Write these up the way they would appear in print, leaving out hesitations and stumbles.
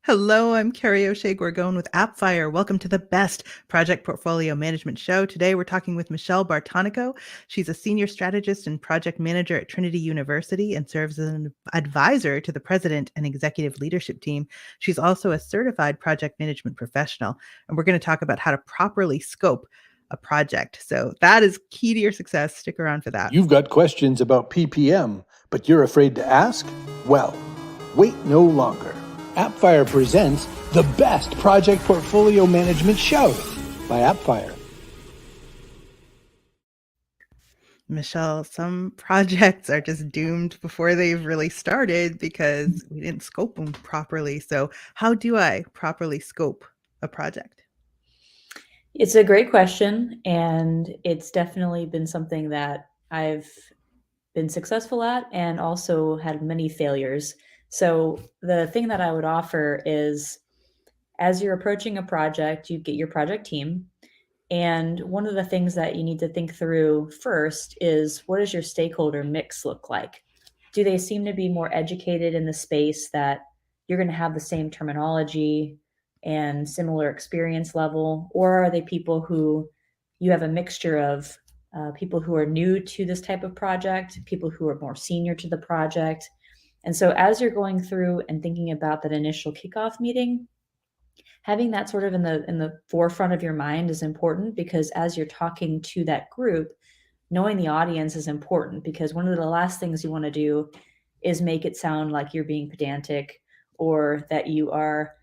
Hello, I'm Kerry O'Shea Gorgone with Appfire. Welcome to the best project portfolio management show. Today, we're talking with Michelle Bartonico. She's a senior strategist and project manager at Trinity University and serves as an advisor to the president and executive leadership team. She's also a certified project management professional, and we're going to talk about how to properly scope a project. So that is key to your success. Stick around for that. You've got questions about PPM, but you're afraid to ask? Well, wait no longer. Appfire presents the best project portfolio management show by Appfire. Michelle, some projects are just doomed before they've really started because we didn't scope them properly. So how do I properly scope a project? It's a great question, and it's definitely been something that I've been successful at and also had many failures. So the thing that I would offer is, as you're approaching a project, you get your project team. And one of the things that you need to think through first is, what does your stakeholder mix look like? Do they seem to be more educated in the space that you're going to have the same terminology and similar experience level? Or are they people who you have a mixture of people who are new to this type of project, people who are more senior to the project? And so as you're going through and thinking about that initial kickoff meeting, having that sort of in the forefront of your mind is important, because as you're talking to that group, knowing the audience is important, because one of the last things you want to do is make it sound like you're being pedantic or that you are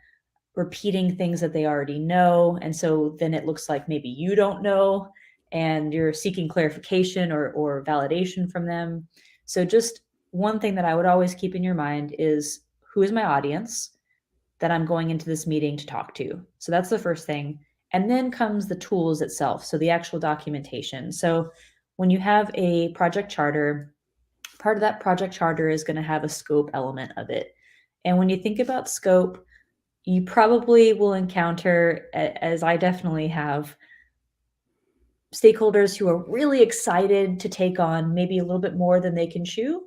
repeating things that they already know. And so then it looks like maybe you don't know and you're seeking clarification or validation from them. So just one thing that I would always keep in your mind is, who is my audience that I'm going into this meeting to talk to? So that's the first thing. And then comes the tools itself. So the actual documentation. So when you have a project charter, part of that project charter is going to have a scope element of it. And when you think about scope, you probably will encounter, as I definitely have, stakeholders who are really excited to take on maybe a little bit more than they can chew,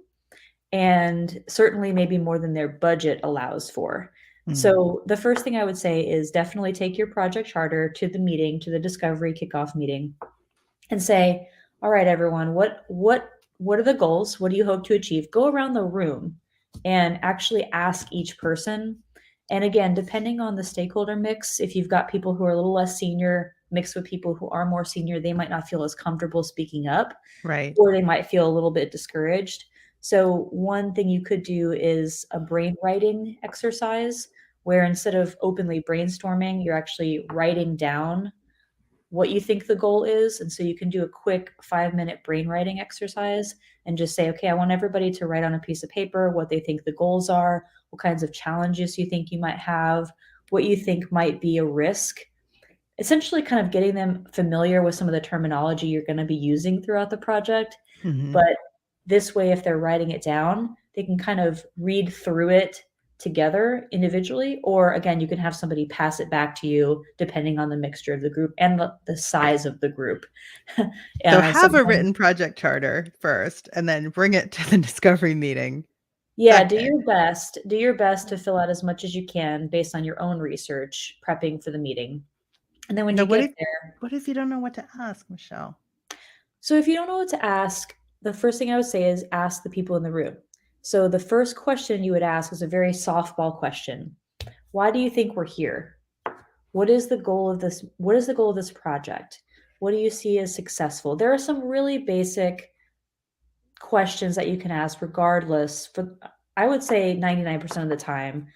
and certainly maybe more than their budget allows for. So the first thing I would say is definitely take your project charter to the meeting, to the discovery kickoff meeting, and say, all right, everyone, what are the goals? What do you hope to achieve? Go around the room and actually ask each person. And again, depending on the stakeholder mix, if you've got people who are a little less senior mixed with people who are more senior, they might not feel as comfortable speaking up, Right. or they might feel a little bit discouraged. So one thing you could do is a brain writing exercise, where instead of openly brainstorming, you're actually writing down what you think the goal is. And so you can do a quick 5-minute brain writing exercise and just say, okay, I want everybody to write on a piece of paper what they think the goals are, what kinds of challenges you think you might have, what you think might be a risk. Essentially kind of getting them familiar with some of the terminology you're going to be using throughout the project. But this way, if they're writing it down, they can kind of read through it together individually, or again, you can have somebody pass it back to you depending on the mixture of the group and the size of the group. So have a written project charter first and then bring it to the discovery meeting. Yeah, second. do your best to fill out as much as you can based on your own research, prepping for the meeting. And then when you get there, what if you don't know what to ask, Michelle? So if you don't know what to ask, the first thing I would say is ask the people in the room. So the first question you would ask is a very softball question. Why do you think we're here? What is the goal of this? What is the goal of this project? What do you see as successful? There are some really basic questions that you can ask regardless. For, I would say 99% of the time,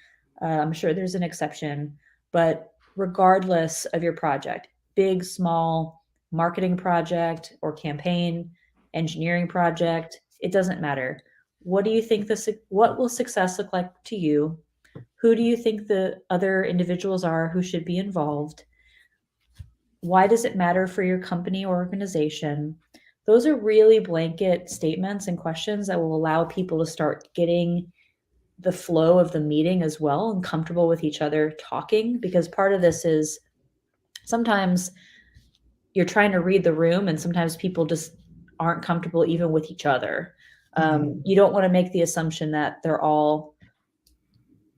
I'm sure there's an exception, but regardless of your project, big, small, marketing project or campaign, engineering project, it doesn't matter. What do you think what will success look like to you? Who do you think the other individuals are who should be involved? Why does it matter for your company or organization? Those are really blanket statements and questions that will allow people to start getting the flow of the meeting as well and comfortable with each other talking, because part of this is sometimes you're trying to read the room and sometimes people just aren't comfortable even with each other. You don't want to make the assumption that they're all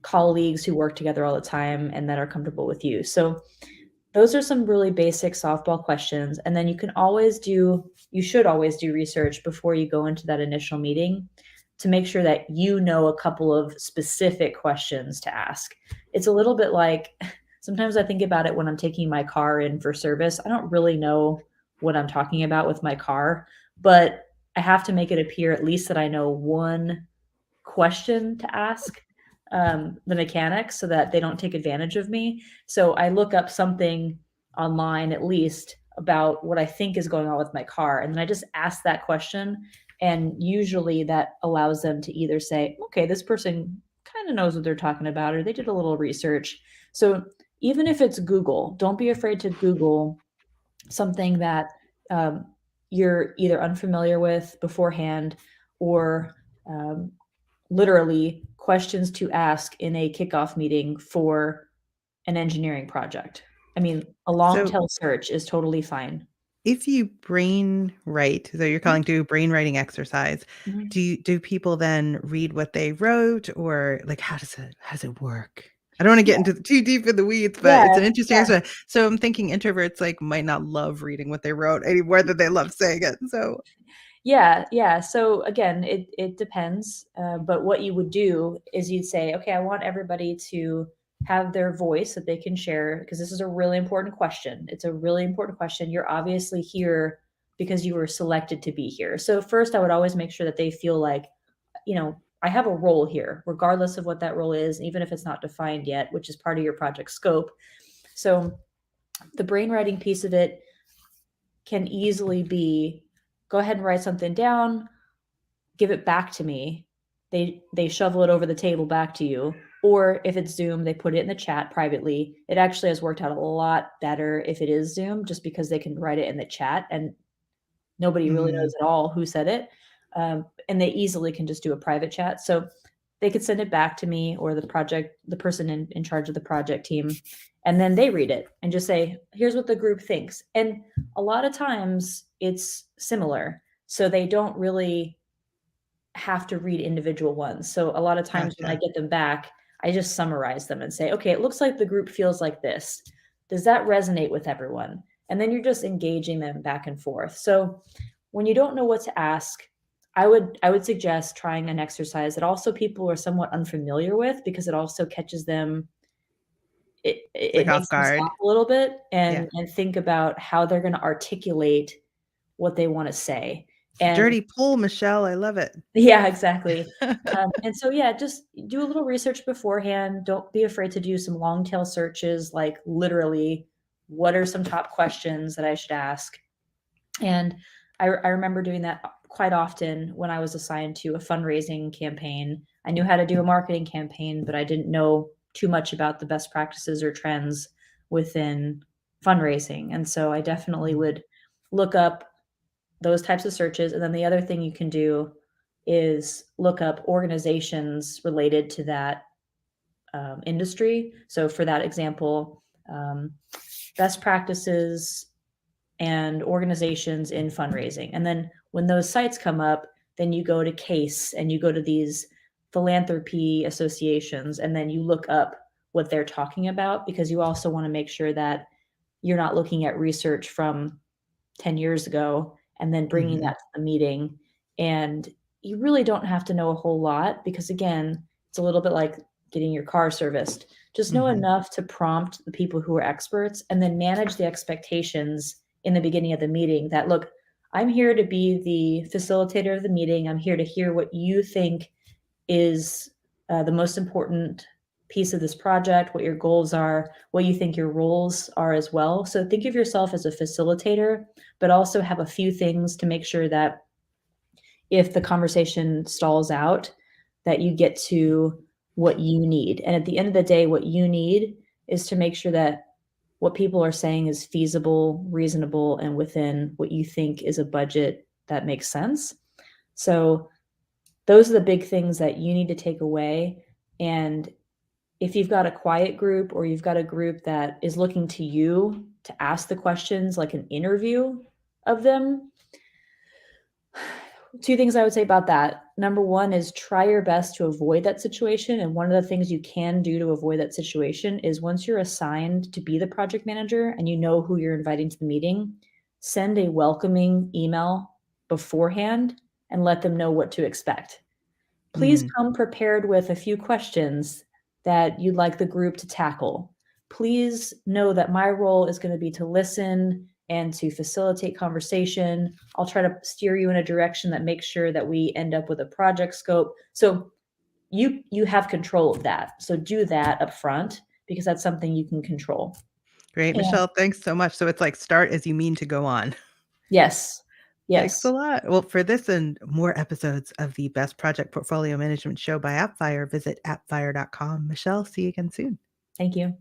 colleagues who work together all the time and that are comfortable with you. So those are some really basic softball questions. And then you should always do research before you go into that initial meeting to make sure that you know a couple of specific questions to ask. It's a little bit like, sometimes I think about it when I'm taking my car in for service. I don't really know what I'm talking about with my car, but I have to make it appear at least that I know one question to ask the mechanics so that they don't take advantage of me. So I look up something online at least about what I think is going on with my car. And then I just ask that question. And usually that allows them to either say, okay, this person kind of knows what they're talking about, or they did a little research. So even if it's Google, don't be afraid to Google something that you're either unfamiliar with beforehand or literally questions to ask in a kickoff meeting for an engineering project. I mean, a long So tail search is totally fine. if you brain write, so you're calling to a brain writing exercise, Mhm. do people then read what they wrote, or like how does it work? I don't want to get Yeah, into too deep in the weeds, but yeah, it's an interesting yeah, exercise. So I'm thinking introverts like might not love reading what they wrote any more than they love saying it. So yeah, yeah. So again, it depends. But what you would do is you'd say, okay, I want everybody to have their voice that they can share because this is a really important question. It's a really important question. You're obviously here because you were selected to be here. So first, I would always make sure that they feel like, I have a role here, regardless of what that role is, even if it's not defined yet, which is part of your project scope. So the brainwriting piece of it can easily be, go ahead and write something down, give it back to me. They shovel it over the table back to you. Or if it's Zoom, they put it in the chat privately. It actually has worked out a lot better if it is Zoom, just because they can write it in the chat and nobody really mm, knows at all who said it. And they easily can just do a private chat. So they could send it back to me or the person in charge of the project team, and then they read it and just say, here's what the group thinks. And a lot of times it's similar. So they don't really have to read individual ones. So a lot of times when I gotcha. get them back, I just summarize them and say, okay, it looks like the group feels like this. Does that resonate with everyone? And then you're just engaging them back and forth. So when you don't know what to ask, I would suggest trying an exercise that also people are somewhat unfamiliar with, because it also catches them, Like it off makes them guard. stop a little bit Yeah. and think about how they're going to articulate what they want to say. It's a And dirty pull, Michelle. I love it. yeah, exactly. And so, yeah, just do a little research beforehand. Don't be afraid to do some long tail searches, like literally, what are some top questions that I should ask? And I remember doing that quite often when I was assigned to a fundraising campaign. I knew how to do a marketing campaign, but I didn't know too much about the best practices or trends within fundraising. And so I definitely Mm. would look up those types of searches. And then the other thing you can do is look up organizations related to that industry. So for that example, best practices and organizations in fundraising. And then when those sites come up, then you go to CASE and you go to these philanthropy associations, and then you look up what they're talking about, because you also want to make sure that you're not looking at research from 10 years ago and then bringing Mhm. that to the meeting. And you really don't have to know a whole lot, because again, it's a little bit like getting your car serviced. Just know Mhm. enough to prompt the people who are experts, and then manage the expectations in the beginning of the meeting that, look, I'm here to be the facilitator of the meeting. I'm here to hear what you think is the most important piece of this project, what your goals are, what you think your roles are as well. So think of yourself as a facilitator, but also have a few things to make sure that if the conversation stalls out, that you get to what you need. And at the end of the day, what you need is to make sure that what people are saying is feasible, reasonable, and within what you think is a budget that makes sense. So those are the big things that you need to take away. And if you've got a quiet group, or you've got a group that is looking to you to ask the questions like an interview of them, Two things I would say about that. Number one is try your best to avoid that situation. And one of the things you can do to avoid that situation is once you're assigned to be the project manager and you know who you're inviting to the meeting, send a welcoming email beforehand and let them know what to expect. Please come prepared with a few questions that you'd like the group to tackle. Please know that my role is going to be to listen and to facilitate conversation. I'll try to steer you in a direction that makes sure that we end up with a project scope. So you have control of that. So do that up front because that's something you can control. Great, And Michelle. Thanks so much. So it's like start as you mean to go on. yes. Thanks a Yes. lot. Well, for this and more episodes of the Best Project Portfolio Management Show by Appfire, visit appfire.com. Michelle, see you again soon. Thank you.